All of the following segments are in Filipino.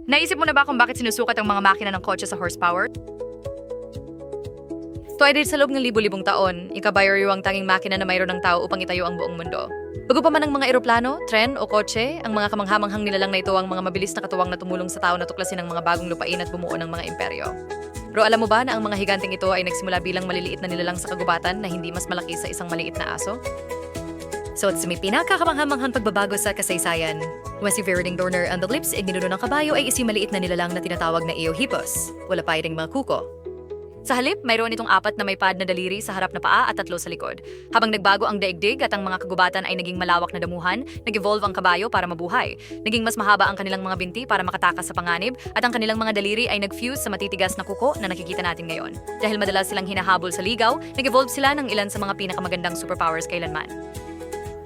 Naisip mo na ba kung bakit sinusukat ang mga makina ng kotse sa horsepower? Tuwid sa loob ng libu-libong taon, ikabayo ang tanging makina na mayroon ng tao upang itayo ang buong mundo. Bago pa man ang mga eroplano, tren o kotse, ang mga kamanghamanghang nilalang na ito ang mga mabilis na katuwang na tumulong sa tao na tuklasin ang mga bagong lupain at bumuo ng mga imperyo. Pero alam mo ba na ang mga higanteng ito ay nagsimula bilang maliliit na nilalang sa kagubatan na hindi mas malaki sa isang maliit na aso? So at may pinakakamanghamanghang pagbabago sa kasaysayan. Nung si Verding Dorner ang the lips, igninuno ng kabayo ay maliit na nilalang na tinatawag na Eohippus. Wala pa ring mga kuko. Sa halip, mayroon itong 4 na may pad na daliri sa harap na paa at 3 sa likod. Habang nagbago ang daigdig at ang mga kagubatan ay naging malawak na damuhan, nag-evolve ang kabayo para mabuhay. Naging mas mahaba ang kanilang mga binti para makatakas sa panganib at ang kanilang mga daliri ay nag-fuse sa matitigas na kuko na nakikita natin ngayon. Dahil madalas silang hinahabol sa ligaw, nag-evolve sila ng ilan sa mga pinakamagandang superpowers kailanman.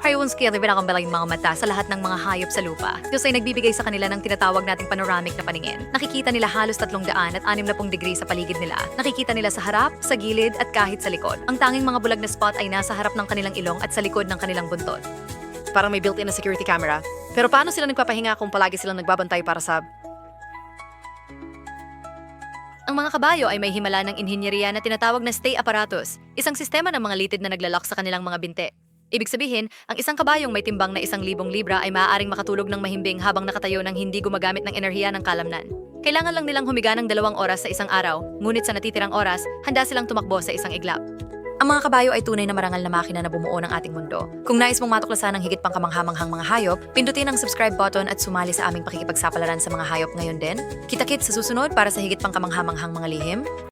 Hayawang skill ay pinakamalang mga mata sa lahat ng mga hayop sa lupa. Diyos ay nagbibigay sa kanila ng tinatawag nating panoramic na paningin. Nakikita nila halos 360 degree sa paligid nila. Nakikita nila sa harap, sa gilid at kahit sa likod. Ang tanging mga bulag na spot ay nasa harap ng kanilang ilong at sa likod ng kanilang buntot. Parang may built-in na security camera. Pero paano sila nagpapahinga kung palagi silang nagbabantay para sa... Ang mga kabayo ay may himala ng inhinyeriya na tinatawag na stay apparatus, isang sistema ng mga litid na naglalak sa kanilang mga binte. Ibig sabihin, ang isang kabayong may timbang na 1,000 libra ay maaaring makatulog ng mahimbing habang nakatayo ng hindi gumagamit ng enerhiya ng kalamnan. Kailangan lang nilang humiga ng 2 oras sa isang araw, ngunit sa natitirang oras, handa silang tumakbo sa isang iglap. Ang mga kabayo ay tunay na marangal na makina na bumuo ng ating mundo. Kung nais mong matuklasan ng higit pang kamanghamanghang mga hayop, pindutin ang subscribe button at sumali sa aming pakikipagsapalaran sa mga hayop ngayon din. Kita-kits sa susunod para sa higit pang kamanghamanghang mga lihim.